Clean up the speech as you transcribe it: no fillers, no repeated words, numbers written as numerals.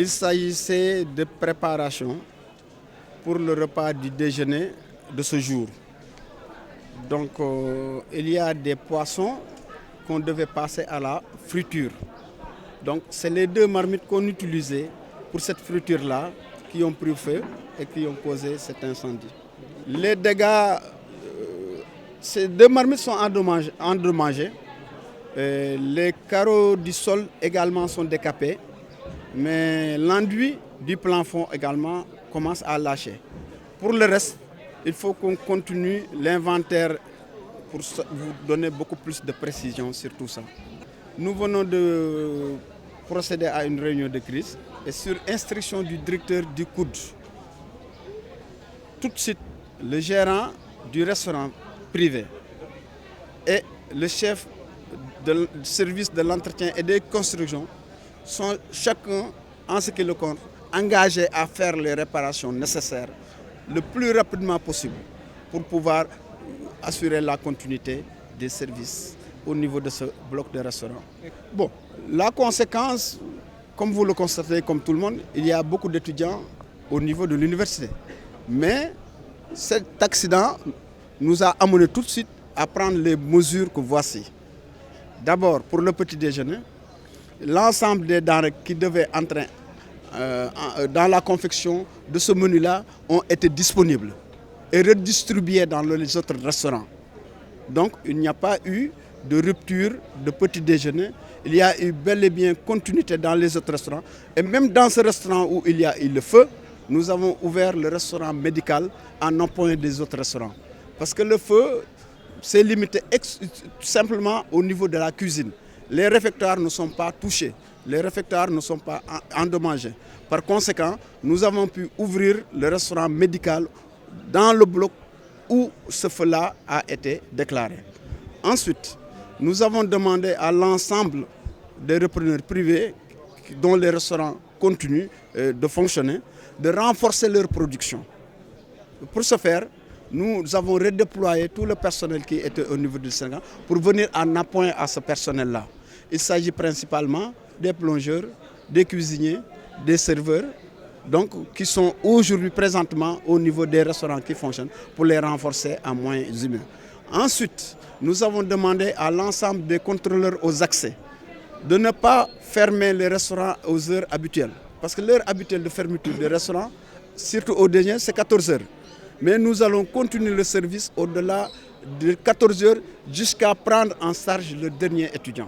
Il s'agissait de préparation pour le repas du déjeuner de ce jour. Donc il y a des poissons qu'on devait passer à la friture. Donc c'est les 2 marmites qu'on utilisait pour cette friture-là qui ont pris feu et qui ont causé cet incendie. Les dégâts, ces 2 marmites sont endommagées. Les carreaux du sol également sont décapés, mais l'enduit du plafond également commence à lâcher. Pour le reste, il faut qu'on continue l'inventaire pour vous donner beaucoup plus de précision sur tout ça. Nous venons de procéder à une réunion de crise et sur instruction du directeur du COUD, tout de suite, le gérant du restaurant privé et le chef du service de l'entretien et des constructions sont chacun, en ce qui le compte, engagés à faire les réparations nécessaires le plus rapidement possible pour pouvoir assurer la continuité des services au niveau de ce bloc de restaurants. Bon, la conséquence, comme vous le constatez, comme tout le monde, il y a beaucoup d'étudiants au niveau de l'université. Mais cet accident nous a amené tout de suite à prendre les mesures que voici. D'abord, pour le petit déjeuner, l'ensemble des denrées qui devaient entrer dans la confection de ce menu-là ont été disponibles et redistribuées dans les autres restaurants. Donc, il n'y a pas eu de rupture de petit déjeuner. Il y a eu bel et bien continuité dans les autres restaurants. Et même dans ce restaurant où il y a eu le feu, nous avons ouvert le restaurant médical en opposant des autres restaurants. Parce que le feu s'est limité simplement au niveau de la cuisine. Les réfectoires ne sont pas touchés, les réfectoires ne sont pas endommagés. Par conséquent, nous avons pu ouvrir le restaurant médical dans le bloc où ce feu-là a été déclaré. Ensuite, nous avons demandé à l'ensemble des repreneurs privés dont les restaurants continuent de fonctionner, de renforcer leur production. Pour ce faire, nous avons redéployé tout le personnel qui était au niveau du Sénégal pour venir en appoint à ce personnel-là. Il s'agit principalement des plongeurs, des cuisiniers, des serveurs, donc, qui sont aujourd'hui présentement au niveau des restaurants qui fonctionnent pour les renforcer à moyens humains. Ensuite, nous avons demandé à l'ensemble des contrôleurs aux accès de ne pas fermer les restaurants aux heures habituelles. Parce que l'heure habituelle de fermeture des restaurants, surtout au déjeuner, c'est 14 heures. Mais nous allons continuer le service au-delà de 14 heures jusqu'à prendre en charge le dernier étudiant.